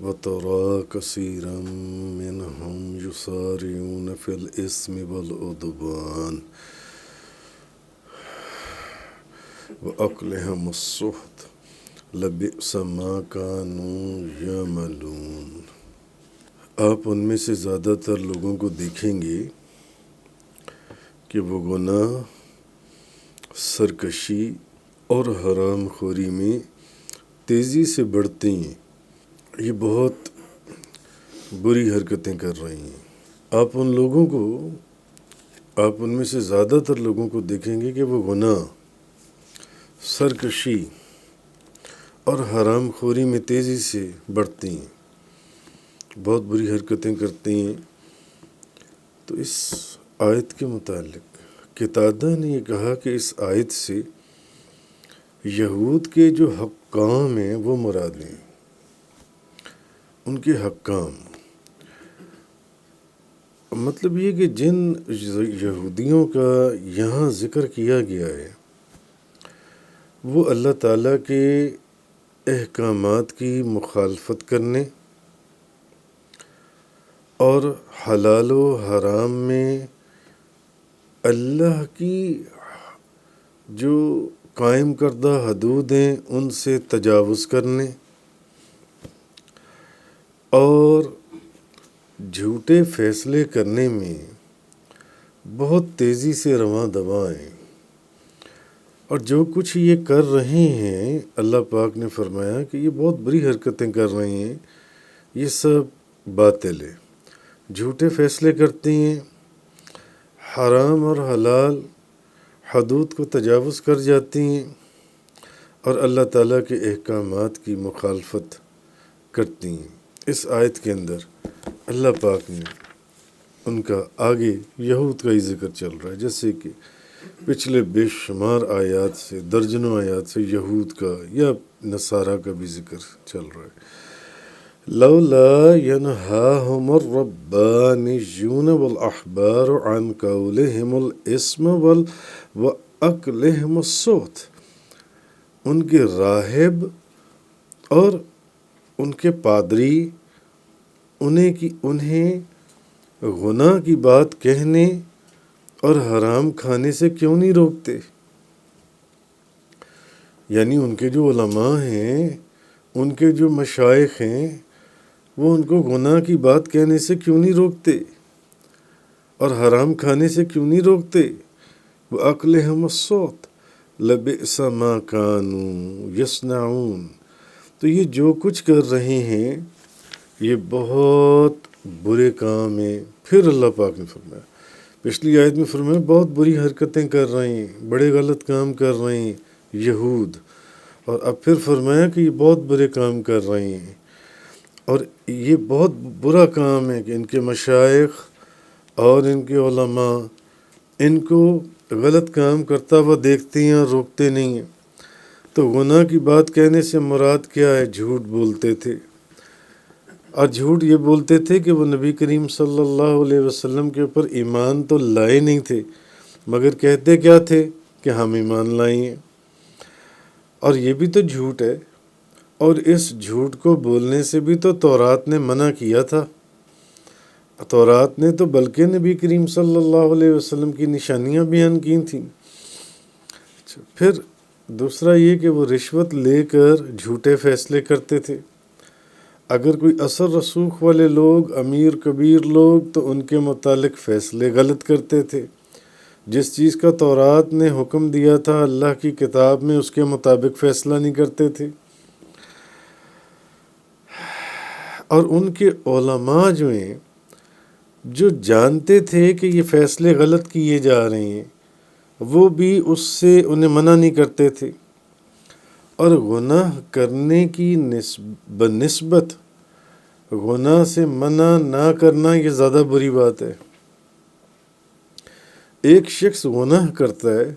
وترى كثيرا منهم يسارعون في الإثم والعدوان وأكلهم السحت لبئس ما كانوا يعملون۔ آپ ان میں سے زیادہ تر لوگوں کو دیکھیں گے کہ وہ گناہ، سرکشی اور حرام خوری میں تیزی سے بڑھتے ہیں۔ یہ بہت بری حرکتیں کر رہے ہیں۔ آپ ان میں سے زیادہ تر لوگوں کو دیکھیں گے کہ وہ گناہ، سرکشی اور حرام خوری میں تیزی سے بڑھتے ہیں، بہت بری حرکتیں کرتے ہیں۔ تو اس آیت کے متعلق قتادہ نے یہ کہا کہ اس آیت سے یہود کے جو حکام ہیں وہ مراد ہیں، ان کے حکام، مطلب یہ کہ جن یہودیوں کا یہاں ذکر کیا گیا ہے وہ اللہ تعالیٰ کے احکامات کی مخالفت کرنے اور حلال و حرام میں اللہ کی جو قائم کردہ حدود ہیں ان سے تجاوز کرنے اور جھوٹے فیصلے کرنے میں بہت تیزی سے رواں دواں ہیں۔ اور جو کچھ یہ کر رہے ہیں اللہ پاک نے فرمایا کہ یہ بہت بری حرکتیں کر رہے ہیں، یہ سب باطل ہے، جھوٹے فیصلے کرتے ہیں، حرام اور حلال حدود کو تجاوز کر جاتے ہیں اور اللہ تعالیٰ کے احکامات کی مخالفت کرتی ہیں۔ اس آیت کے اندر اللہ پاک نے ان کا آگے یہود کا ہی ذکر چل رہا ہے، جیسے کہ پچھلے بے شمار آیات سے، درجنوں آیات سے یہود کا یا نصارہ کا بھی ذکر چل رہا ہے۔ لولا ينهاهم الربانيون والأحبار عن قولهم الاسم وأكلهم السحت، ان کے راہب اور ان کے پادری انہیں گناہ کی بات کہنے اور حرام کھانے سے کیوں نہیں روکتے؟ یعنی ان کے جو علماء ہیں، ان کے جو مشائخ ہیں، وہ ان کو گناہ کی بات کہنے سے کیوں نہیں روکتے اور حرام کھانے سے کیوں نہیں روکتے؟ وَأَكْلِهِمُ السُّحْتَ لَبِئْسَ مَا كَانُوا يَصْنَعُونَ۔ تو یہ جو کچھ کر رہے ہیں یہ بہت برے کام ہیں۔ پھر اللہ پاک نے فرمایا، پچھلی آیت میں فرمایا بہت بری حرکتیں کر رہے ہیں، بڑے غلط کام کر رہے ہیں یہود، اور اب پھر فرمایا کہ یہ بہت برے کام کر رہے ہیں اور یہ بہت برا کام ہے کہ ان کے مشائخ اور ان کے علماء ان کو غلط کام کرتا ہوا دیکھتے ہیں اور روکتے نہیں ہیں۔ تو گناہ کی بات کہنے سے مراد کیا ہے؟ جھوٹ بولتے تھے، اور جھوٹ یہ بولتے تھے کہ وہ نبی کریم صلی اللہ علیہ وسلم کے اوپر ایمان تو لائے نہیں تھے، مگر کہتے کیا تھے کہ ہم ایمان لائے ہیں۔ اور یہ بھی تو جھوٹ ہے، اور اس جھوٹ کو بولنے سے بھی تو تورات نے منع کیا تھا۔ تورات نے تو بلکہ نبی کریم صلی اللہ علیہ وسلم کی نشانیاں بیان کی تھیں۔ پھر دوسرا یہ کہ وہ رشوت لے کر جھوٹے فیصلے کرتے تھے۔ اگر کوئی اثر رسوخ والے لوگ، امیر کبیر لوگ، تو ان کے متعلق فیصلے غلط کرتے تھے۔ جس چیز کا تورات نے حکم دیا تھا اللہ کی کتاب میں، اس کے مطابق فیصلہ نہیں کرتے تھے۔ اور ان کے علماء جو ہیں، جو جانتے تھے کہ یہ فیصلے غلط کیے جا رہے ہیں، وہ بھی اس سے انہیں منع نہیں کرتے تھے۔ اور گناہ کرنے کی بنسبت گناہ سے منع نہ کرنا یہ زیادہ بری بات ہے۔ ایک شخص گناہ کرتا ہے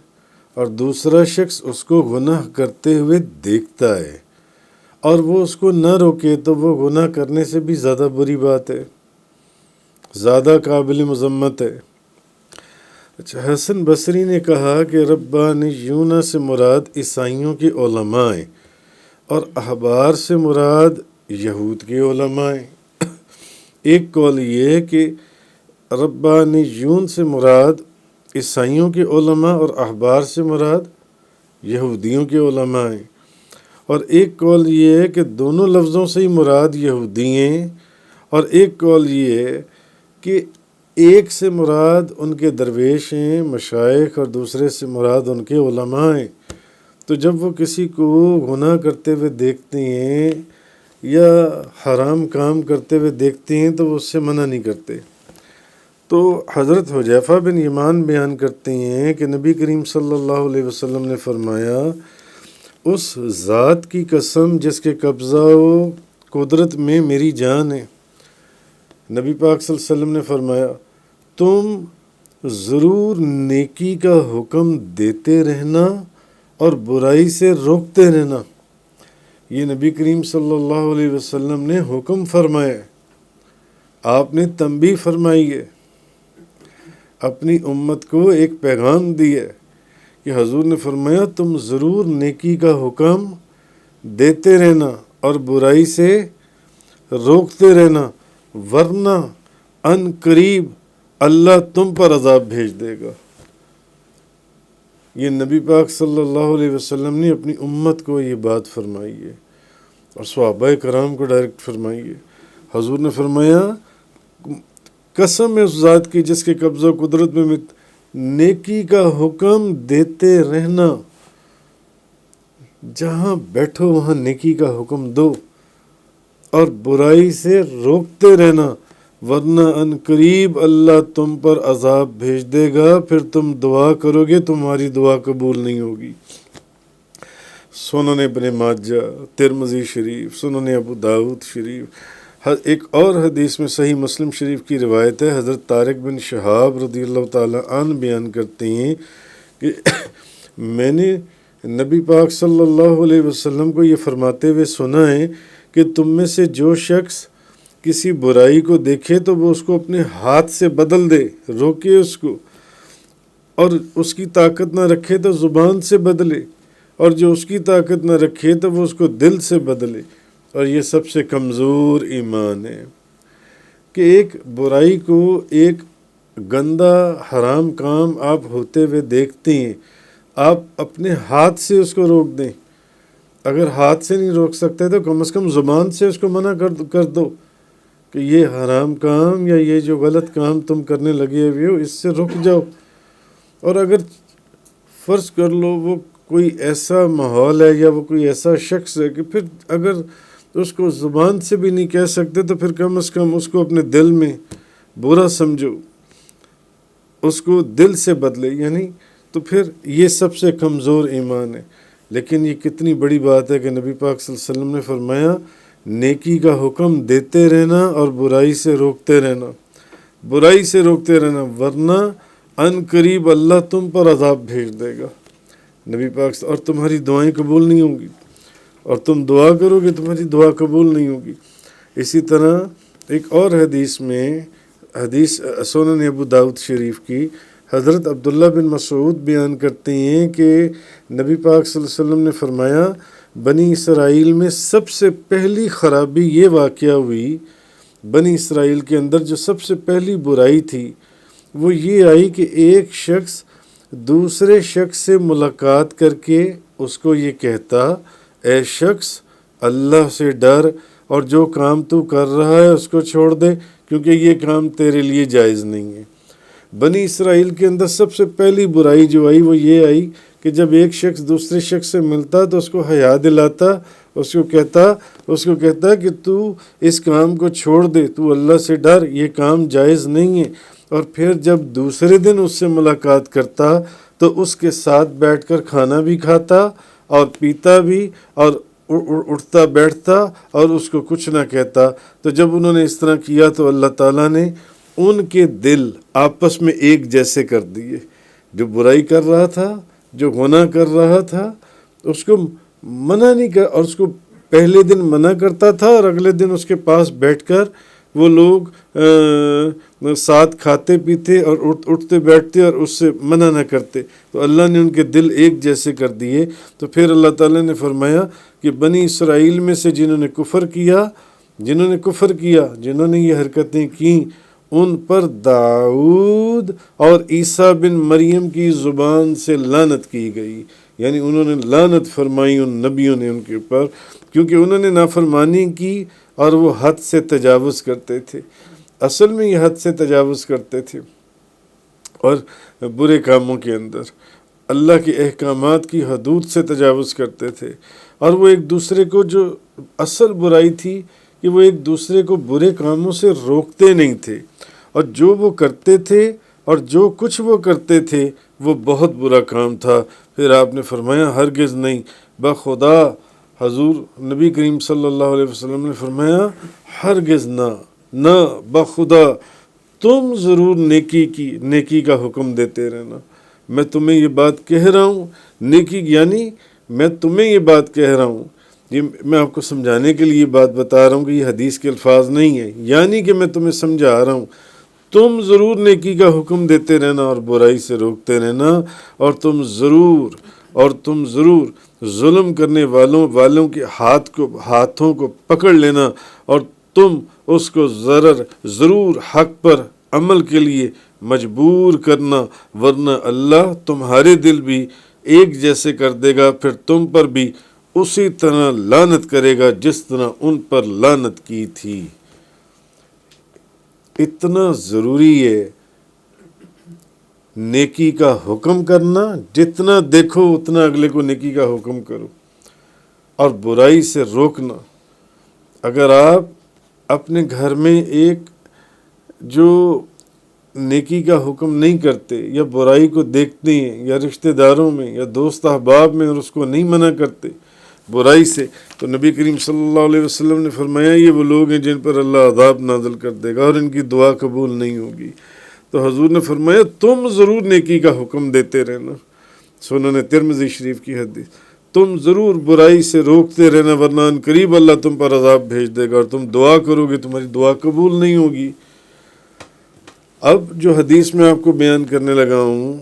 اور دوسرا شخص اس کو گناہ کرتے ہوئے دیکھتا ہے اور وہ اس کو نہ روکے تو وہ گناہ کرنے سے بھی زیادہ بری بات ہے، زیادہ قابل مذمت ہے۔ اچھا، حسن بصری نے کہا کہ ربانیون سے مراد عیسائیوں کے علماء ہیں اور احبار سے مراد یہود کے علماء ہیں، ایک قول یہ ہے کہ ربانیون سے مراد عیسائیوں کے علماء اور احبار سے مراد یہودیوں کے علماء ہیں، اور ایک قول یہ ہے کہ دونوں لفظوں سے ہی مراد یہودی ہیں، اور ایک قول یہ ہے کہ ایک سے مراد ان کے درویش ہیں مشائخ اور دوسرے سے مراد ان کے علماء ہیں۔ تو جب وہ کسی کو گناہ کرتے ہوئے دیکھتے ہیں یا حرام کام کرتے ہوئے دیکھتے ہیں تو وہ اس سے منع نہیں کرتے۔ تو حضرت حذیفہ بن یمان بیان کرتے ہیں کہ نبی کریم صلی اللہ علیہ وسلم نے فرمایا، اس ذات کی قسم جس کے قبضہ و قدرت میں میری جان ہے، نبی پاک صلی اللہ علیہ وسلم نے فرمایا، تم ضرور نیکی کا حکم دیتے رہنا اور برائی سے روکتے رہنا۔ یہ نبی کریم صلی اللہ علیہ وسلم نے حکم فرمایا، آپ نے تنبیہ فرمائی ہے، اپنی امت کو ایک پیغام دیا ہے کہ حضور نے فرمایا تم ضرور نیکی کا حکم دیتے رہنا اور برائی سے روکتے رہنا، ورنہ ان قریب اللہ تم پر عذاب بھیج دے گا۔ یہ نبی پاک صلی اللہ علیہ وسلم نے اپنی امت کو یہ بات فرمائی ہے اور صحابہ کرام کو ڈائریکٹ فرمائی ہے۔ حضور نے فرمایا قسم ہے اس ذات کی جس کے قبضہ قدرت میں نیکی کا حکم دیتے رہنا، جہاں بیٹھو وہاں نیکی کا حکم دو اور برائی سے روکتے رہنا، ورنہ ان قریب اللہ تم پر عذاب بھیج دے گا، پھر تم دعا کرو گے تمہاری دعا قبول نہیں ہوگی۔ سنن ابن ماجہ، ترمذی شریف، سنن ابو داؤد شریف۔ ایک اور حدیث میں صحیح مسلم شریف کی روایت ہے، حضرت طارق بن شہاب رضی اللہ تعالیٰ عنہ بیان کرتے ہیں کہ میں نے نبی پاک صلی اللہ علیہ وسلم کو یہ فرماتے ہوئے سنا ہے کہ تم میں سے جو شخص کسی برائی کو دیکھے تو وہ اس کو اپنے ہاتھ سے بدل دے، روکے اس کو، اور اس کی طاقت نہ رکھے تو زبان سے بدلے، اور جو اس کی طاقت نہ رکھے تو وہ اس کو دل سے بدلے۔ اور یہ سب سے کمزور ایمان ہے کہ ایک برائی کو، ایک گندا حرام کام آپ ہوتے ہوئے دیکھتے ہیں، آپ اپنے ہاتھ سے اس کو روک دیں۔ اگر ہاتھ سے نہیں روک سکتے تو کم از کم زبان سے اس کو منع کر دو کہ یہ حرام کام یا یہ جو غلط کام تم کرنے لگے ہوئے ہو اس سے رک جاؤ۔ اور اگر فرض کر لو وہ کوئی ایسا ماحول ہے یا وہ کوئی ایسا شخص ہے کہ پھر اگر اس کو زبان سے بھی نہیں کہہ سکتے تو پھر کم از کم اس کو اپنے دل میں برا سمجھو، اس کو دل سے بدلے، یعنی تو پھر یہ سب سے کمزور ایمان ہے۔ لیکن یہ کتنی بڑی بات ہے کہ نبی پاک صلی اللہ علیہ وسلم نے فرمایا نیکی کا حکم دیتے رہنا اور برائی سے روکتے رہنا، برائی سے روکتے رہنا، ورنہ ان قریب اللہ تم پر عذاب بھیج دے گا۔ نبی پاک، اور تمہاری دعائیں قبول نہیں ہوں گی، اور تم دعا کرو گے تمہاری دعا قبول نہیں ہوگی۔ اسی طرح ایک اور حدیث میں، حدیث سنن ابو داؤد شریف کی، حضرت عبداللہ بن مسعود بیان کرتے ہیں کہ نبی پاک صلی اللہ علیہ وسلم نے فرمایا بنی اسرائیل میں سب سے پہلی خرابی یہ واقعہ ہوئی، بنی اسرائیل کے اندر جو سب سے پہلی برائی تھی وہ یہ آئی کہ ایک شخص دوسرے شخص سے ملاقات کر کے اس کو یہ کہتا، اے شخص اللہ سے ڈر اور جو کام تو کر رہا ہے اس کو چھوڑ دے کیونکہ یہ کام تیرے لیے جائز نہیں ہے۔ بنی اسرائیل کے اندر سب سے پہلی برائی جو آئی وہ یہ آئی کہ جب ایک شخص دوسرے شخص سے ملتا تو اس کو حیا دلاتا، اس کو کہتا کہ تو اس کام کو چھوڑ دے، تو اللہ سے ڈر، یہ کام جائز نہیں ہے۔ اور پھر جب دوسرے دن اس سے ملاقات کرتا تو اس کے ساتھ بیٹھ کر کھانا بھی کھاتا اور پیتا بھی اور اٹھتا بیٹھتا اور اس کو کچھ نہ کہتا۔ تو جب انہوں نے اس طرح کیا تو اللہ تعالیٰ نے ان کے دل آپس میں ایک جیسے کر دیے۔ جو برائی کر رہا تھا، جو گناہ کر رہا تھا، اس کو منع نہیں کر، اور اس کو پہلے دن منع کرتا تھا اور اگلے دن اس کے پاس بیٹھ کر وہ لوگ ساتھ کھاتے پیتے اور اٹھتے بیٹھتے اور اس سے منع نہ کرتے، تو اللہ نے ان کے دل ایک جیسے کر دیے۔ تو پھر اللہ تعالیٰ نے فرمایا کہ بنی اسرائیل میں سے جنہوں نے کفر کیا، جنہوں نے یہ حرکتیں کیں، ان پر داؤد اور عیسیٰ بن مریم کی زبان سے لعنت کی گئی، یعنی انہوں نے لعنت فرمائی ان نبیوں نے ان کے اوپر، کیونکہ انہوں نے نافرمانی کی اور وہ حد سے تجاوز کرتے تھے۔ اصل میں یہ حد سے تجاوز کرتے تھے اور برے کاموں کے اندر اللہ کے احکامات کی حدود سے تجاوز کرتے تھے، اور وہ ایک دوسرے کو، جو اصل برائی تھی کہ وہ ایک دوسرے کو برے کاموں سے روکتے نہیں تھے، اور جو وہ کرتے تھے اور جو کچھ وہ کرتے تھے وہ بہت برا کام تھا۔ پھر آپ نے فرمایا ہرگز نہیں، بخدا، حضور نبی کریم صلی اللہ علیہ وسلم نے فرمایا ہرگز نہ بخدا، تم ضرور نیکی کا حکم دیتے رہنا۔ میں تمہیں یہ بات کہہ رہا ہوں، نیکی یعنی میں تمہیں یہ بات کہہ رہا ہوں، یہ میں آپ کو سمجھانے کے لیے یہ بات بتا رہا ہوں کہ یہ حدیث کے الفاظ نہیں ہیں، یعنی کہ میں تمہیں سمجھا رہا ہوں، تم ضرور نیکی کا حکم دیتے رہنا اور برائی سے روکتے رہنا، اور تم ضرور ظلم کرنے والوں کے ہاتھوں کو پکڑ لینا، اور تم اس کو ضرور حق پر عمل کے لیے مجبور کرنا، ورنہ اللہ تمہارے دل بھی ایک جیسے کر دے گا، پھر تم پر بھی اسی طرح لعنت کرے گا جس طرح ان پر لعنت کی تھی۔ اتنا ضروری ہے نیکی کا حکم کرنا، جتنا دیکھو اتنا اگلے کو نیکی کا حکم کرو، اور برائی سے روکنا۔ اگر آپ اپنے گھر میں ایک جو نیکی کا حکم نہیں کرتے یا برائی کو دیکھتے ہیں، یا رشتہ داروں میں یا دوست احباب میں، اور اس کو نہیں منع کرتے برائی سے، تو نبی کریم صلی اللہ علیہ وسلم نے فرمایا یہ وہ لوگ ہیں جن پر اللہ عذاب نازل کر دے گا اور ان کی دعا قبول نہیں ہوگی۔ تو حضور نے فرمایا تم ضرور نیکی کا حکم دیتے رہنا، سنن ترمذی شریف کی حدیث، تم ضرور برائی سے روکتے رہنا، ورنہ ان قریب اللہ تم پر عذاب بھیج دے گا، اور تم دعا کرو گے تمہاری دعا قبول نہیں ہوگی۔ اب جو حدیث میں آپ کو بیان کرنے لگا ہوں،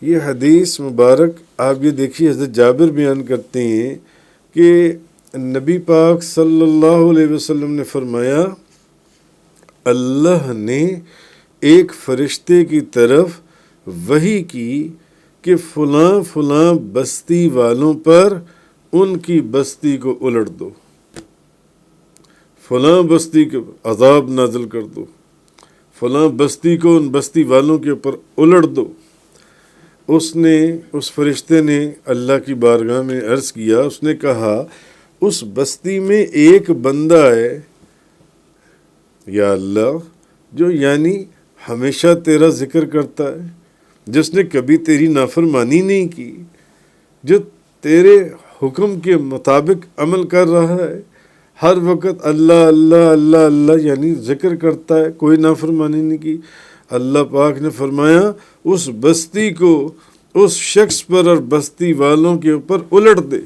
یہ حدیث مبارک آپ یہ دیکھیے، حضرت جابر بیان کرتے ہیں کہ نبی پاک صلی اللہ علیہ وسلم نے فرمایا اللہ نے ایک فرشتے کی طرف وحی کی کہ فلاں بستی والوں پر ان کی بستی کو الٹ دو، فلاں بستی کو عذاب نازل کر دو، فلاں بستی کو ان بستی والوں کے اوپر الٹ دو۔ اس فرشتے نے اللہ کی بارگاہ میں عرض کیا، اس نے کہا اس بستی میں ایک بندہ ہے یا اللہ جو یعنی ہمیشہ تیرا ذکر کرتا ہے، جس نے کبھی تیری نافرمانی نہیں کی، جو تیرے حکم کے مطابق عمل کر رہا ہے، ہر وقت اللہ اللہ اللہ اللہ یعنی ذکر کرتا ہے، کوئی نافرمانی نہیں کی۔ اللہ پاک نے فرمایا اس بستی کو اس شخص پر اور بستی والوں کے اوپر الٹ دے،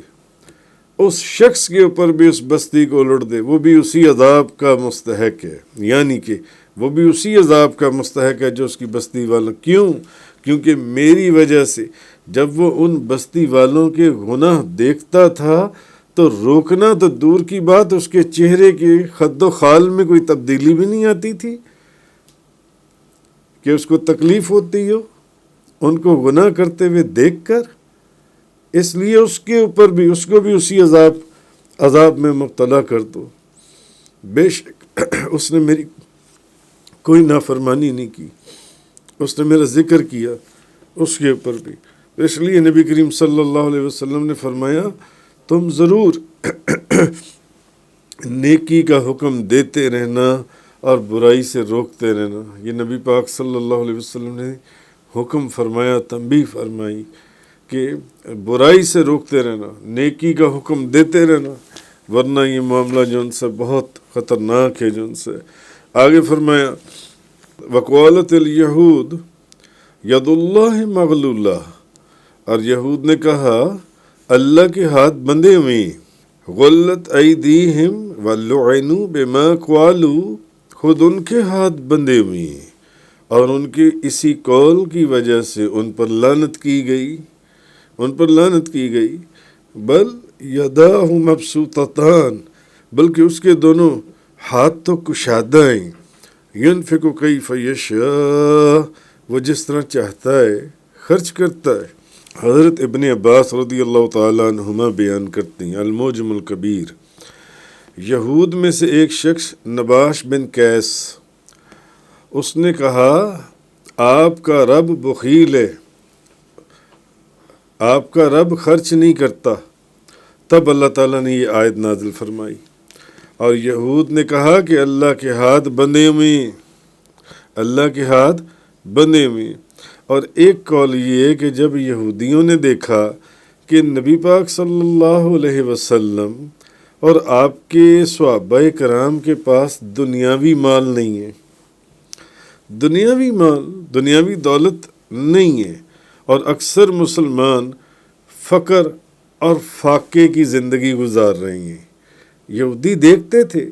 اس شخص کے اوپر بھی اس بستی کو الٹ دے، وہ بھی اسی عذاب کا مستحق ہے، یعنی کہ وہ بھی اسی عذاب کا مستحق ہے جو اس کی بستی والوں۔ کیوں؟ کیونکہ میری وجہ سے جب وہ ان بستی والوں کے گناہ دیکھتا تھا تو روکنا تو دور کی بات، اس کے چہرے کے خد و خال میں کوئی تبدیلی بھی نہیں آتی تھی کہ اس کو تکلیف ہوتی ہو ان کو گناہ کرتے ہوئے دیکھ کر، اس لیے اس کے اوپر بھی اس کو بھی اسی عذاب میں مبتلا کر دو۔ بے شک اس نے میری کوئی نافرمانی نہیں کی، اس نے میرا ذکر کیا، اس کے اوپر بھی۔ اس لیے نبی کریم صلی اللہ علیہ وسلم نے فرمایا تم ضرور نیکی کا حکم دیتے رہنا اور برائی سے روکتے رہنا۔ یہ نبی پاک صلی اللہ علیہ وسلم نے حکم فرمایا، تنبیہ فرمائی کہ برائی سے روکتے رہنا، نیکی کا حکم دیتے رہنا، ورنہ یہ معاملہ جو ان سے بہت خطرناک ہے۔ جو ان سے آگے فرمایا وقالت الیہود ید اللہ مغلولہ، اور یہود نے کہا اللہ کے ہاتھ بندھے ہوئے ہیں، غلت ایدیہم ولعنوا بما قالوا، خود ان کے ہاتھ بندھے ہوئے ہیں اور ان کے اسی قول کی وجہ سے ان پر لعنت کی گئی بل یداہ مبسوطتان، بلکہ اس کے دونوں ہاتھ تو کشادہ ہیں، ینفق کیف یشاء، وہ جس طرح چاہتا ہے خرچ کرتا ہے۔ حضرت ابن عباس رضی اللہ تعالیٰ عنہما بیان کرتے ہیں المعجم الکبیر، یہود میں سے ایک شخص نباش بن قیس، اس نے کہا آپ کا رب بخیل ہے، آپ کا رب خرچ نہیں کرتا۔ تب اللہ تعالیٰ نے یہ آیت نازل فرمائی، اور یہود نے کہا کہ اللہ کے ہاتھ بندھے ہوئے ہیں، اللہ کے ہاتھ بندھے ہوئے ہیں۔ اور ایک قول یہ ہے کہ جب یہودیوں نے دیکھا کہ نبی پاک صلی اللہ علیہ وسلم اور آپ کے صحابہ کرام کے پاس دنیاوی مال نہیں ہے، دنیاوی مال، دنیاوی دولت نہیں ہے، اور اکثر مسلمان فقر اور فاقے کی زندگی گزار رہے ہیں۔ یہودی دیکھتے تھے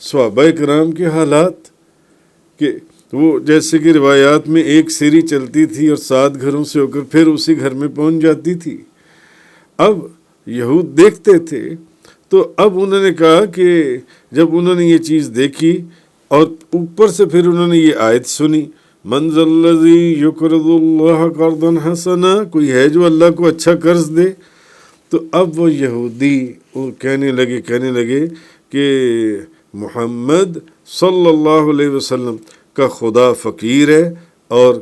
صحابہ کرام کے حالات کہ وہ جیسے کہ روایات میں ایک سیری چلتی تھی اور 7 گھروں سے ہو کر پھر اسی گھر میں پہنچ جاتی تھی۔ اب یہود دیکھتے تھے، تو اب انہوں نے کہا کہ جب انہوں نے یہ چیز دیکھی اور اوپر سے پھر انہوں نے یہ آیت سنی، من ذا الذی یقرض اللہ قرضا حسنا، کوئی ہے جو اللہ کو اچھا قرض دے؟ تو اب وہ یہودی کہنے لگے کہ محمد صلی اللہ علیہ وسلم کا خدا فقیر ہے، اور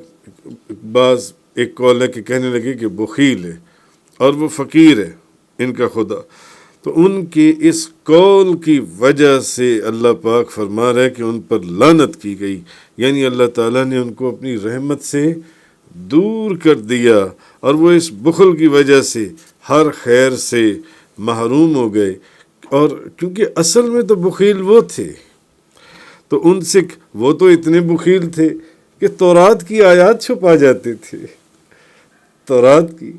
بعض ایک قول ہے کہ کہنے لگے کہ بخیل ہے اور وہ فقیر ہے ان کا خدا۔ تو ان کے اس قول کی وجہ سے اللہ پاک فرما رہا ہے کہ ان پر لعنت کی گئی، یعنی اللہ تعالیٰ نے ان کو اپنی رحمت سے دور کر دیا، اور وہ اس بخل کی وجہ سے ہر خیر سے محروم ہو گئے۔ اور کیونکہ اصل میں تو بخیل وہ تھے، تو ان سے وہ تو اتنے بخیل تھے کہ تورات کی آیات چھپا جاتے تھے، تورات کی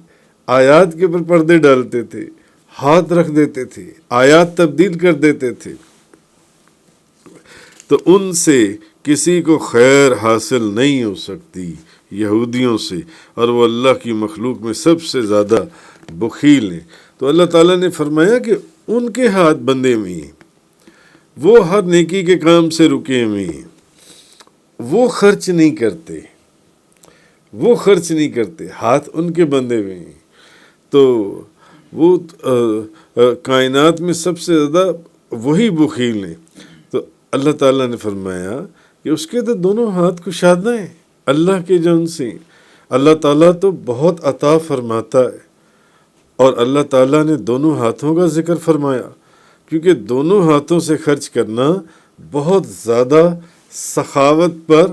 آیات کے اوپر پردے ڈالتے تھے، ہاتھ رکھ دیتے تھے، آیات تبدیل کر دیتے تھے۔ تو ان سے کسی کو خیر حاصل نہیں ہو سکتی یہودیوں سے، اور وہ اللہ کی مخلوق میں سب سے زیادہ بخیل ہیں۔ تو اللہ تعالیٰ نے فرمایا کہ ان کے ہاتھ بندھے ہوئے ہیں، وہ ہر نیکی کے کام سے رکے ہوئے ہیں، وہ خرچ نہیں کرتے، ہاتھ ان کے بندھے ہوئے ہیں۔ تو وہ کائنات میں سب سے زیادہ وہی بخیل ہیں۔ تو اللہ تعالیٰ نے فرمایا کہ اس کے تو دونوں ہاتھ کشادہ ہیں اللہ کے جان سے۔ اللہ تعالیٰ تو بہت عطا فرماتا ہے، اور اللہ تعالیٰ نے دونوں ہاتھوں کا ذکر فرمایا کیونکہ دونوں ہاتھوں سے خرچ کرنا بہت زیادہ سخاوت پر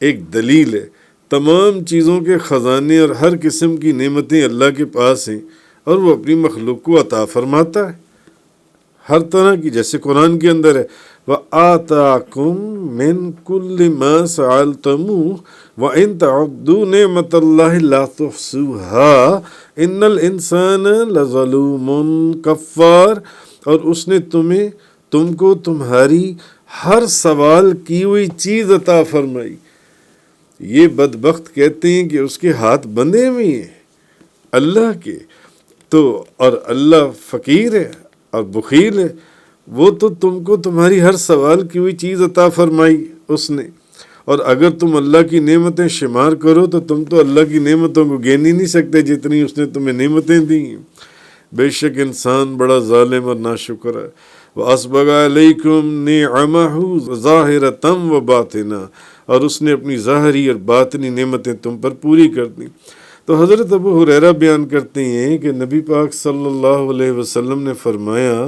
ایک دلیل ہے۔ تمام چیزوں کے خزانے اور ہر قسم کی نعمتیں اللہ کے پاس ہیں، اور وہ اپنی مخلوق کو عطا فرماتا ہے ہر طرح کی، جیسے قرآن کے اندر ہے وَآتَاكُم مِّن كُلِّ مَا سَأَلْتُمُوهُ وَإِن تَعُدُّوا نِعْمَتَ اللَّهِ لَا تُحْصُوهَا إِنَّ الْإِنسَانَ لَظَلُومٌ كَفَّارٌ۔ اور اس نے تم کو تمہاری ہر سوال کی ہوئی چیز عطا فرمائی۔ یہ بدبخت کہتے ہیں کہ اس کے ہاتھ بندھے ہوئے ہیں اللہ کے، تو اور اللہ فقیر ہے اور بخیل ہے۔ وہ تو تم کو تمہاری ہر سوال کی ہوئی چیز عطا فرمائی اس نے، اور اگر تم اللہ کی نعمتیں شمار کرو تو تم تو اللہ کی نعمتوں کو گن ہی نہیں سکتے جتنی اس نے تمہیں نعمتیں دی ہیں۔ بے شک انسان بڑا ظالم اور ناشکر ہے۔ وَأَسْبَغَ عَلَيْكُمْ نِعَمَهُ ظَاهِرَةً وَبَاطِنَةً، اور اس نے اپنی ظاہری اور باطنی نعمتیں تم پر پوری کر دیں۔ تو حضرت ابو ہریرہ بیان کرتے ہیں کہ نبی پاک صلی اللہ علیہ وسلم نے فرمایا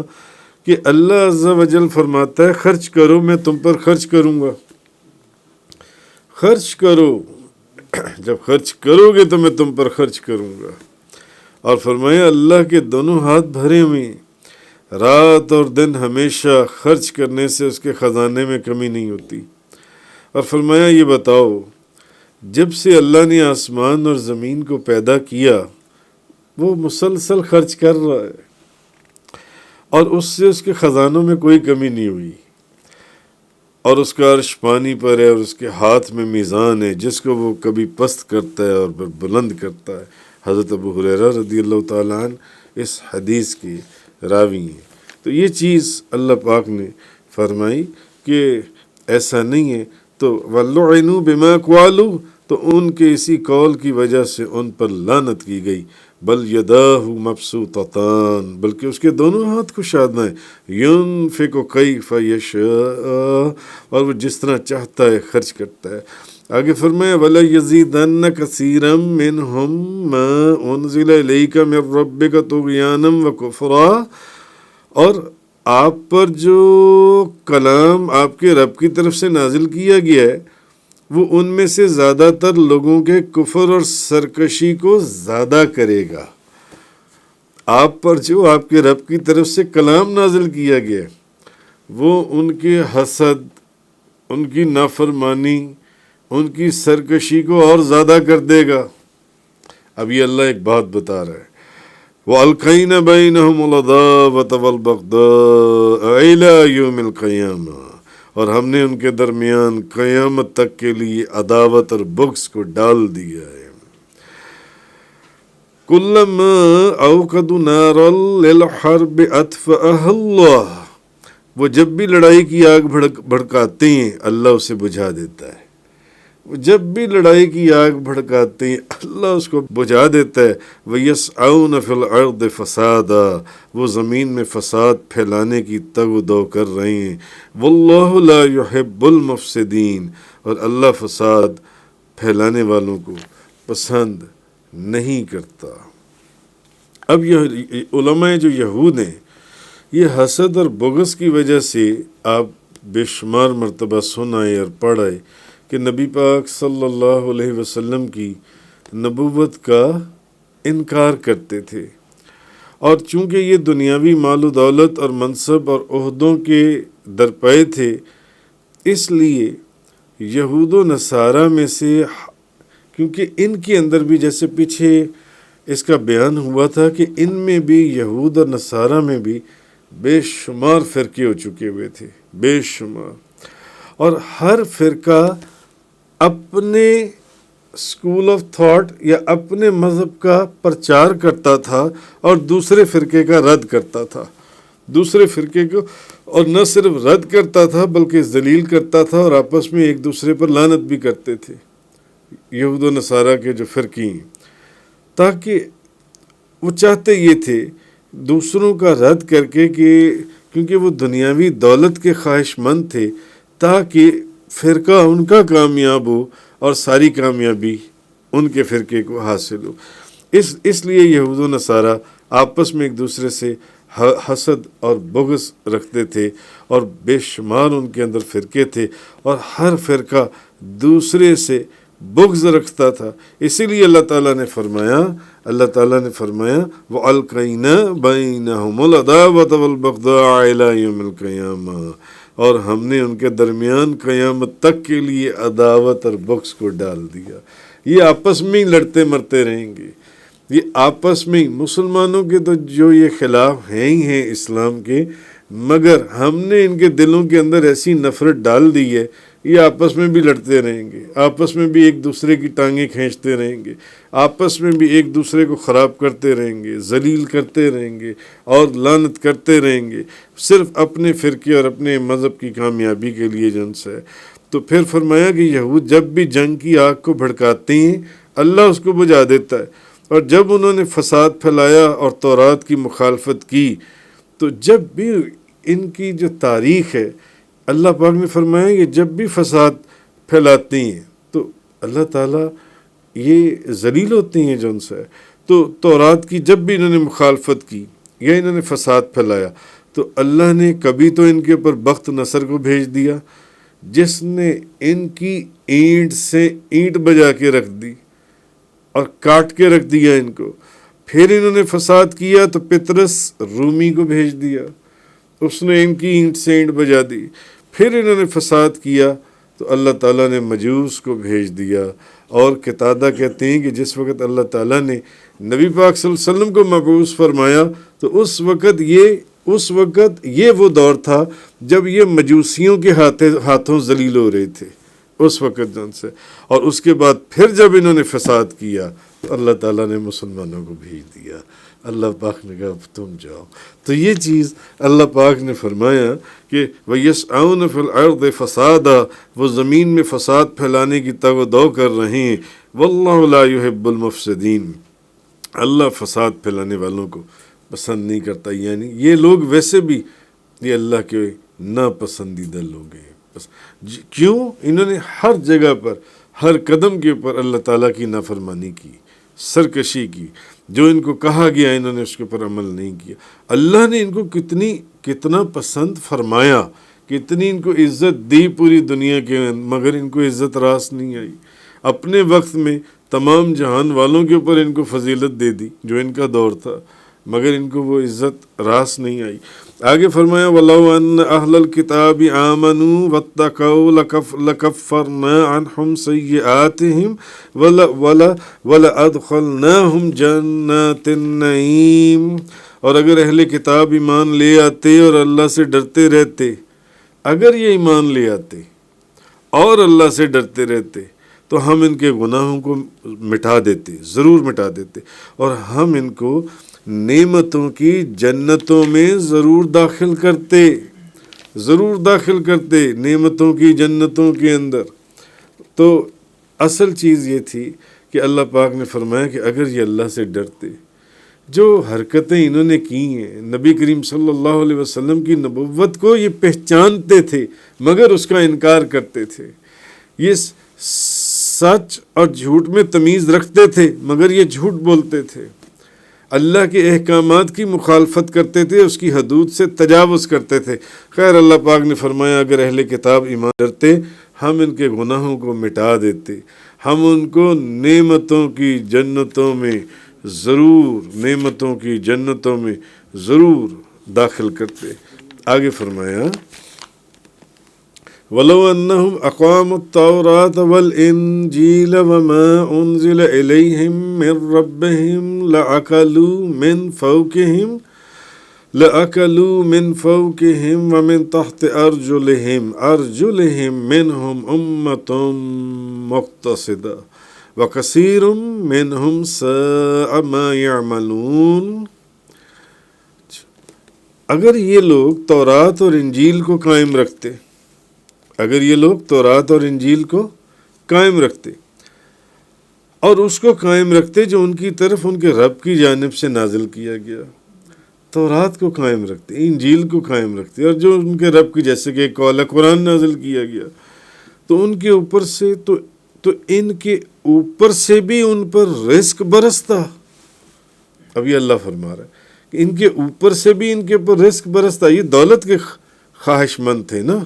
کہ اللہ عز و جل فرماتا ہے خرچ کرو، میں تم پر خرچ کروں گا، خرچ کرو، جب خرچ کرو گے تو میں تم پر خرچ کروں گا۔ اور فرمایا اللہ کے دونوں ہاتھ بھرے ہوئے ہیں، رات اور دن ہمیشہ خرچ کرنے سے اس کے خزانے میں کمی نہیں ہوتی۔ اور فرمایا یہ بتاؤ، جب سے اللہ نے آسمان اور زمین کو پیدا کیا وہ مسلسل خرچ کر رہا ہے، اور اس سے اس کے خزانوں میں کوئی کمی نہیں ہوئی۔ اور اس کا عرش پانی پر ہے اور اس کے ہاتھ میں میزان ہے جس کو وہ کبھی پست کرتا ہے اور پھر بلند کرتا ہے۔ حضرت ابو ہریرہ رضی اللہ تعالیٰ عنہ اس حدیث کے راوی ہیں۔ تو یہ چیز اللہ پاک نے فرمائی کہ ایسا نہیں ہے، تو وَلُعِنُوا بِمَا قَالُوا، تو ان کے اسی قول کی وجہ سے ان پر لعنت کی گئی۔ بل یداہ مبسوطتان، بلکہ اس کے دونوں ہاتھ کشادہ ہیں، ينفق کیف یشاء، اور وہ جس طرح چاہتا ہے خرچ کرتا ہے۔ آگے فرمایا وَلَيَزِيدَنَّ كَثِيرًا مِّنْهُمْ مَا أُنزِلَ إِلَيْكَ مِن رَّبِّكَ طُغْيَانًا وَكُفْرًا، اور آپ پر جو کلام آپ کے رب کی طرف سے نازل کیا گیا ہے وہ ان میں سے زیادہ تر لوگوں کے کفر اور سرکشی کو زیادہ کرے گا۔ آپ پر جو آپ کے رب کی طرف سے کلام نازل کیا گیا وہ ان کے حسد، ان کی نافرمانی، ان کی سرکشی کو اور زیادہ کر دے گا۔ اب یہ اللہ ایک بات بتا رہا ہے، وَأَلْقَيْنَا بَيْنَهُمُ الْعَدَاوَةَ وَالْبَغْضَاءَ إِلَى يَوْمِ الْقِيَامَةِ، اور ہم نے ان کے درمیان قیامت تک کے لیے عداوت اور بغض کو ڈال دیا ہے۔ كُلَّمَا أَوْقَدُوا نَارًا لِلْحَرْبِ أَطْفَأَهَا اللَّهُ، وہ جب بھی لڑائی کی آگ بھڑکاتے ہیں اللہ اسے بجھا دیتا ہے۔ وہ جب بھی لڑائی کی آگ بھڑکاتے ہیں اللہ اس کو بجھا دیتا ہے۔ وَيَسْعَوْنَ فِي الْأَرْضِ فَسَادًا، وہ زمین میں فساد پھیلانے کی تگ و دو کر رہے ہیں۔ وَاللَّهُ لَا يُحِبُّ الْمُفْسِدِينَ، اور اللہ فساد پھیلانے والوں کو پسند نہیں کرتا۔ اب یہ علماء جو یہود ہیں، یہ حسد اور بغض کی وجہ سے آپ بے شمار مرتبہ سنائے اور پڑھائے کہ نبی پاک صلی اللہ علیہ وسلم کی نبوت کا انکار کرتے تھے، اور چونکہ یہ دنیاوی مال و دولت اور منصب اور عہدوں کے درپے تھے، اس لیے یہود و نصارہ میں سے، کیونکہ ان کے اندر بھی جیسے پیچھے اس کا بیان ہوا تھا کہ ان میں بھی یہود اور نصارہ میں بھی بے شمار فرقے ہو چکے ہوئے تھے، بے شمار، اور ہر فرقہ اپنے اسکول آف تھاٹ یا اپنے مذہب کا پرچار کرتا تھا اور دوسرے فرقے کا رد کرتا تھا، دوسرے فرقے کو، اور نہ صرف رد کرتا تھا بلکہ ذلیل کرتا تھا، اور آپس میں ایک دوسرے پر لعنت بھی کرتے تھے یہود و نصارہ کے جو فرقی ہیں، تاکہ وہ چاہتے یہ تھے دوسروں کا رد کر کے کہ کیونکہ وہ دنیاوی دولت کے خواہش مند تھے، تاکہ فرقہ ان کا کامیاب ہو اور ساری کامیابی ان کے فرقے کو حاصل ہو۔ اس لیے یہود و نصارہ آپس میں ایک دوسرے سے حسد اور بغض رکھتے تھے، اور بے شمار ان کے اندر فرقے تھے، اور ہر فرقہ دوسرے سے بغض رکھتا تھا۔ اسی لیے اللہ تعالیٰ نے فرمایا وَأَلْقَيْنَا بَيْنَهُمُ الْعَدَاوَةَ وَالْبَغْضَاءَ إِلَى يَوْمِ الْقِيَامَةِ، اور ہم نے ان کے درمیان قیامت تک کے لیے عداوت اور بغض کو ڈال دیا۔ یہ آپس میں ہی لڑتے مرتے رہیں گے، یہ آپس میں ہی، مسلمانوں کے تو جو یہ خلاف ہیں ہی ہیں اسلام کے، مگر ہم نے ان کے دلوں کے اندر ایسی نفرت ڈال دی ہے، یہ آپس میں بھی لڑتے رہیں گے، آپس میں بھی ایک دوسرے کی ٹانگیں کھینچتے رہیں گے، آپس میں بھی ایک دوسرے کو خراب کرتے رہیں گے، ذلیل کرتے رہیں گے اور لعنت کرتے رہیں گے، صرف اپنے فرقے اور اپنے مذہب کی کامیابی کے لیے جن سے۔ تو پھر فرمایا کہ یہود جب بھی جنگ کی آگ کو بھڑکاتے ہیں اللہ اس کو بجھا دیتا ہے، اور جب انہوں نے فساد پھیلایا اور تورات کی مخالفت کی، تو جب بھی ان کی جو تاریخ ہے اللہ پاک نے فرمایا کہ جب بھی فساد پھیلاتے ہیں تو اللہ تعالیٰ یہ ذلیل ہوتے ہیں جو ان سے۔ تو تورات کی جب بھی انہوں نے مخالفت کی یا انہوں نے فساد پھیلایا تو اللہ نے کبھی تو ان کے اوپر بخت نصر کو بھیج دیا جس نے ان کی اینٹ سے اینٹ بجا کے رکھ دی اور کاٹ کے رکھ دیا ان کو۔ پھر انہوں نے فساد کیا تو پطرس رومی کو بھیج دیا، اس نے ان کی اینٹ سے اینٹ بجا دی۔ پھر انہوں نے فساد کیا تو اللہ تعالیٰ نے مجوس کو بھیج دیا۔ اور قتادہ کہتے ہیں کہ جس وقت اللہ تعالیٰ نے نبی پاک صلی اللہ علیہ وسلم کو مبعوث فرمایا تو اس وقت یہ اس وقت یہ وہ دور تھا جب یہ مجوسیوں کے ہاتھوں ذلیل ہو رہے تھے اس وقت جن سے، اور اس کے بعد پھر جب انہوں نے فساد کیا تو اللہ تعالیٰ نے مسلمانوں کو بھیج دیا، اللہ پاک نے کہا تم جاؤ۔ تو یہ چیز اللہ پاک نے فرمایا کہ وَيَسْعَوْنَ فِي الْأَرْضِ فَسَادًا، وہ زمین میں فساد پھیلانے کی تگ و دو کر رہے ہیں، وَاللَّهُ لَا يُحِبُّ الْمُفْسِدِينَ، اللہ فساد پھیلانے والوں کو پسند نہیں کرتا، یعنی یہ لوگ ویسے بھی یہ اللہ کے ناپسندیدہ لوگ ہیں۔ بس کیوں؟ انہوں نے ہر جگہ پر، ہر قدم کے اوپر اللہ تعالیٰ کی نافرمانی کی، سرکشی کی، جو ان کو کہا گیا انہوں نے اس کے اوپر عمل نہیں کیا۔ اللہ نے ان کو کتنا پسند فرمایا، کتنی ان کو عزت دی پوری دنیا کے، مگر ان کو عزت راس نہیں آئی۔ اپنے وقت میں تمام جہان والوں کے اوپر ان کو فضیلت دے دی جو ان کا دور تھا، مگر ان کو وہ عزت راس نہیں آئی۔ آگے فرمایا وَلَوْ أَنَّ أَهْلَ الْكِتَابِ آمَنُوا وَاتَّقَوْا لَكَفَّرْنَا عَنْهُمْ سَيِّئَاتِهِمْ وَلَأَدْخَلْنَاهُمْ جَنَّاتِ النَّعِيمِ، اور اگر اہل کتاب ایمان لے آتے اور اللہ سے ڈرتے رہتے، اگر یہ ایمان لے آتے اور اللہ سے ڈرتے رہتے تو ہم ان کے گناہوں کو مٹا دیتے، ضرور مٹا دیتے، اور ہم ان کو نعمتوں کی جنتوں میں ضرور داخل کرتے، ضرور داخل کرتے نعمتوں کی جنتوں کے اندر۔ تو اصل چیز یہ تھی کہ اللہ پاک نے فرمایا کہ اگر یہ اللہ سے ڈرتے، جو حرکتیں انہوں نے کی ہیں، نبی کریم صلی اللہ علیہ وسلم کی نبوت کو یہ پہچانتے تھے مگر اس کا انکار کرتے تھے، یہ سچ اور جھوٹ میں تمیز رکھتے تھے مگر یہ جھوٹ بولتے تھے، اللہ کے احکامات کی مخالفت کرتے تھے، اس کی حدود سے تجاوز کرتے تھے۔ خیر اللہ پاک نے فرمایا اگر اہل کتاب ایمان ڈرتے ہم ان کے گناہوں کو مٹا دیتے، ہم ان کو نعمتوں کی جنتوں میں ضرور داخل کرتے۔ آگے فرمایا وَلَوْ أَنَّهُمْ أَقَامُوا التَّوْرَاةَ وَالْإِنْجِيلَ وَمَا أُنْزِلَ إِلَيْهِمْ مِنْ رَبِّهِمْ لَأَكَلُوا مِنْ فَوْقِهِمْ وَمِنْ تَحْتِ أَرْجُلِهِمْ مِنْهُمْ أُمَّةٌ مُقْتَصِدَةٌ وَكَثِيرٌ مِنْهُمْ سَاءَ مَا يَعْمَلُونَ۔ اگر یہ لوگ تورات اور انجیل کو قائم رکھتے، اگر یہ لوگ تورات اور انجیل کو قائم رکھتے اور اس کو قائم رکھتے جو ان کی طرف ان کے رب کی جانب سے نازل کیا گیا، تورات کو قائم رکھتے، انجیل کو قائم رکھتے، اور جو ان کے رب کی جیسے کہ ایک قول قرآن نازل کیا گیا، تو ان کے اوپر سے تو ان کے اوپر سے بھی ان پر رزق برستا۔ اب یہ اللہ فرما رہا ہے کہ ان کے اوپر سے بھی ان کے اوپر رزق برستا۔ یہ دولت کے خواہش مند تھے نا،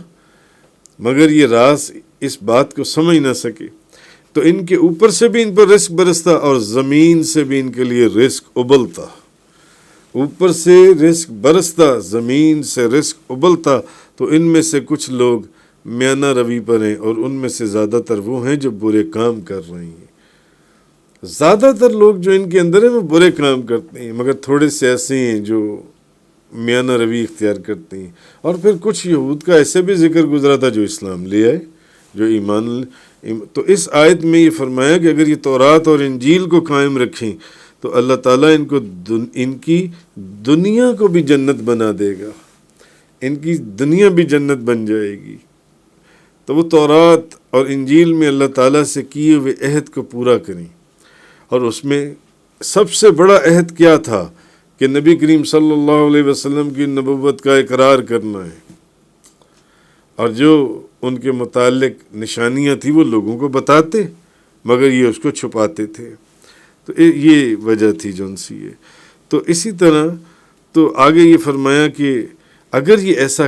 مگر یہ راز اس بات کو سمجھ نہ سکے، تو ان کے اوپر سے بھی ان پر رزق برستا اور زمین سے بھی ان کے لیے رزق ابلتا، اوپر سے رزق برستا، زمین سے رزق ابلتا۔ تو ان میں سے کچھ لوگ میانہ روی پر ہیں، اور ان میں سے زیادہ تر وہ ہیں جو برے کام کر رہے ہیں۔ زیادہ تر لوگ جو ان کے اندر ہیں وہ برے کام کرتے ہیں، مگر تھوڑے سے ایسے ہیں جو میانہ روی اختیار کرتے ہیں۔ اور پھر کچھ یہود کا ایسے بھی ذکر گزرا تھا جو اسلام لے آئے، جو ایمان۔ تو اس آیت میں یہ فرمایا کہ اگر یہ تورات اور انجیل کو قائم رکھیں تو اللہ تعالیٰ ان کی دنیا کو بھی جنت بنا دے گا، ان کی دنیا بھی جنت بن جائے گی۔ تو وہ تورات اور انجیل میں اللہ تعالیٰ سے کیے ہوئے عہد کو پورا کریں، اور اس میں سب سے بڑا عہد کیا تھا کہ نبی کریم صلی اللہ علیہ وسلم کی نبوت کا اقرار کرنا ہے، اور جو ان کے متعلق نشانیاں تھیں وہ لوگوں کو بتاتے مگر یہ اس کو چھپاتے تھے۔ تو یہ وجہ تھی جو ان سی ہے۔ تو اسی طرح تو آگے یہ فرمایا کہ اگر یہ ایسا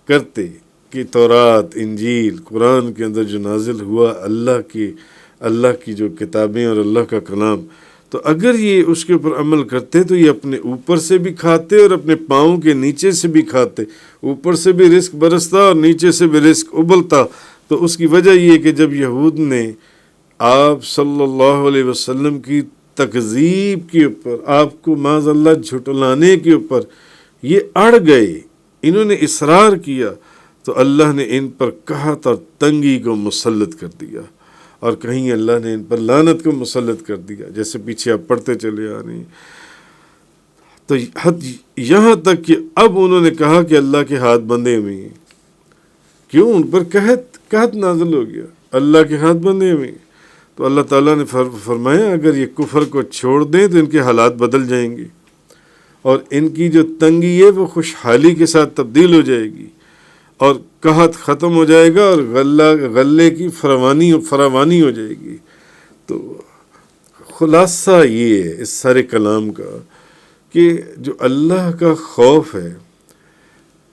کرتے کہ تورات انجیل قرآن کے اندر جو نازل ہوا اللہ کی جو کتابیں اور اللہ کا کلام، تو اگر یہ اس کے اوپر عمل کرتے تو یہ اپنے اوپر سے بھی کھاتے اور اپنے پاؤں کے نیچے سے بھی کھاتے، اوپر سے بھی رزق برستا اور نیچے سے بھی رزق ابلتا۔ تو اس کی وجہ یہ کہ جب یہود نے آپ صلی اللہ علیہ وسلم کی تکذیب کے اوپر، آپ کو معاذ اللہ جھٹلانے کے اوپر یہ اڑ گئے، انہوں نے اصرار کیا، تو اللہ نے ان پر قحط اور تنگی کو مسلط کر دیا، اور کہیں اللہ نے ان پر لعنت کو مسلط کر دیا، جیسے پیچھے آپ پڑھتے چلے آ رہے ہیں۔ تو یہاں تک کہ اب انہوں نے کہا کہ اللہ کے ہاتھ بندھے ہوئے ہیں، کیوں؟ ان پر قحط نازل ہو گیا، اللہ کے ہاتھ بندھے ہوئے ہیں۔ تو اللہ تعالیٰ نے فرمایا اگر یہ کفر کو چھوڑ دیں تو ان کے حالات بدل جائیں گے، اور ان کی جو تنگی ہے وہ خوشحالی کے ساتھ تبدیل ہو جائے گی، اور قحط ختم ہو جائے گا، اور غلے کی فراوانی ہو جائے گی۔ تو خلاصہ یہ ہے اس سارے کلام کا کہ جو اللہ کا خوف ہے،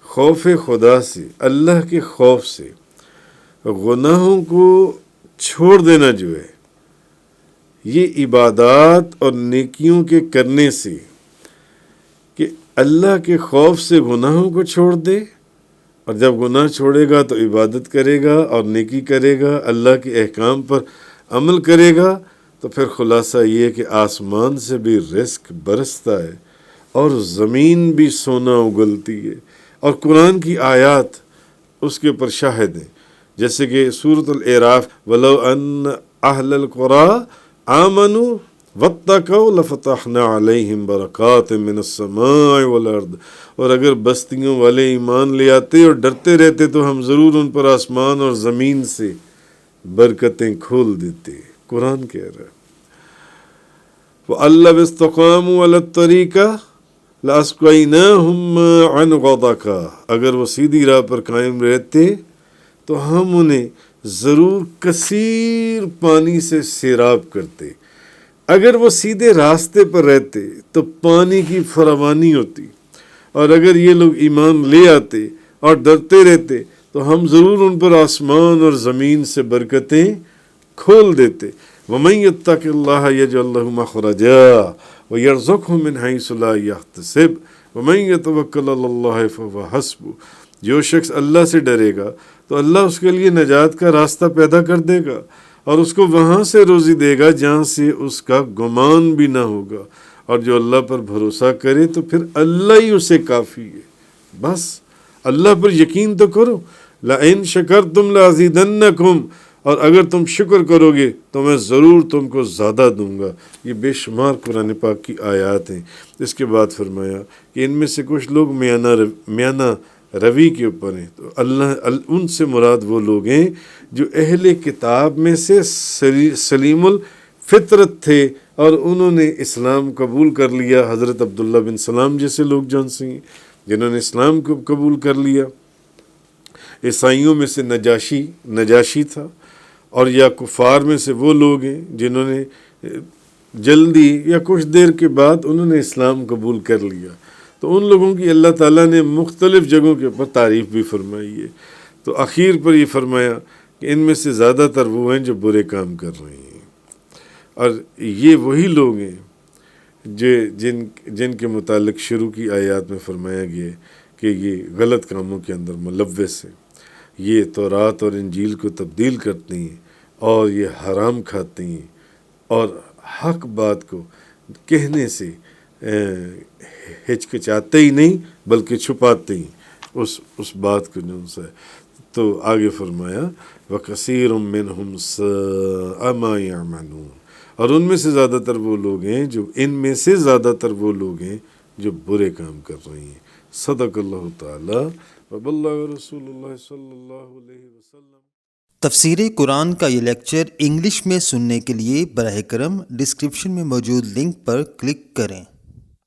خوف خدا سے، اللہ کے خوف سے، گناہوں کو چھوڑ دینا جو ہے، یہ عبادات اور نیکیوں کے کرنے سے، کہ اللہ کے خوف سے گناہوں کو چھوڑ دے، اور جب گناہ چھوڑے گا تو عبادت کرے گا اور نیکی کرے گا، اللہ کے احکام پر عمل کرے گا، تو پھر خلاصہ یہ کہ آسمان سے بھی رزق برستا ہے اور زمین بھی سونا اگلتی ہے، اور قرآن کی آیات اس کے اوپر شاہد ہیں، جیسے کہ سورۃ الاعراف وَلَوْ أَنَّ أَهْلَ الْقُرَىٰ آمَنُوا وَاتَّقَوْا لَفَتَحْنَا عَلَيْهِمْ بَرَكَاتٍ مِّنَ السَّمَاءِ وَالْأَرْضِ، اور اگر بستیوں والے ایمان لے آتے اور ڈرتے رہتے تو ہم ضرور ان پر آسمان اور زمین سے برکتیں کھول دیتے۔ قرآن کہہ رہا ہے وَأَلَّوِ اسْتَقَامُوا عَلَى الطَّرِيقَةِ لَأَسْقَيْنَاهُم مَّاءً غَدَقًا، اگر وہ سیدھی راہ پر قائم رہتے تو ہم انہیں ضرور کثیر پانی سے سیراب کرتے، اگر وہ سیدھے راستے پر رہتے تو پانی کی فراوانی ہوتی، اور اگر یہ لوگ ایمان لے آتے اور ڈرتے رہتے تو ہم ضرور ان پر آسمان اور زمین سے برکتیں کھول دیتے۔ وَمَن يَتَّقِ اللَّهَ يَجْعَل لَّهُ مَخْرَجًا وَيَرْزُقْهُ مِنْ حَيْثُ لَا يَحْتَسِبُ وَمَن يَتَوَكَّلْ عَلَى اللَّهِ فَهُوَ حَسْبُهُ، جو شخص اللہ سے ڈرے گا تو اللہ اس کے لیے نجات کا راستہ پیدا کر دے گا، اور اس کو وہاں سے روزی دے گا جہاں سے اس کا گمان بھی نہ ہوگا، اور جو اللہ پر بھروسہ کرے تو پھر اللہ ہی اسے کافی ہے۔ بس اللہ پر یقین تو کرو، لَئِن شَكَرْتُمْ لَأَزِيدَنَّكُمْ، اور اگر تم شکر کرو گے تو میں ضرور تم کو زیادہ دوں گا۔ یہ بے شمار قرآن پاک کی آیات ہیں۔ اس کے بعد فرمایا کہ ان میں سے کچھ لوگ میانہ روی کے اوپر ہیں، تو ان سے مراد وہ لوگ ہیں جو اہل کتاب میں سے سلیم الفطرت تھے اور انہوں نے اسلام قبول کر لیا، حضرت عبداللہ بن سلام جیسے لوگ جان سے ہیں جنہوں نے اسلام کو قبول کر لیا۔ عیسائیوں میں سے نجاشی تھا، اور یا کفار میں سے وہ لوگ ہیں جنہوں نے جلدی یا کچھ دیر کے بعد انہوں نے اسلام قبول کر لیا۔ تو ان لوگوں کی اللہ تعالیٰ نے مختلف جگہوں کے اوپر تعریف بھی فرمائی ہے۔ تو اخیر پر یہ فرمایا کہ ان میں سے زیادہ تر وہ ہیں جو برے کام کر رہے ہیں، اور یہ وہی لوگ ہیں جن کے متعلق شروع کی آیات میں فرمایا گیا کہ یہ غلط کاموں کے اندر ملوث ہیں، یہ تورات اور انجیل کو تبدیل کرتے ہیں، اور یہ حرام کھاتے ہیں، اور حق بات کو کہنے سے ہچکچاتے ہی نہیں بلکہ چھپاتے ہیں اس بات کو جو ان سے۔ تو آگے فرمایا وَكَثِيرٌ مِّنْهُمْ سَاءَ مَا يَعْمَلُونَ، اور ان میں سے زیادہ تر وہ لوگ ہیں جو برے کام کر رہے ہیں۔ صدق اللہ تعالی وبلغ رسول اللہ صلی اللہ علیہ وسلم۔ تفسیر قرآن کا یہ لیکچر انگلش میں سننے کے لیے براہ کرم ڈسکرپشن میں موجود لنک پر کلک کریں۔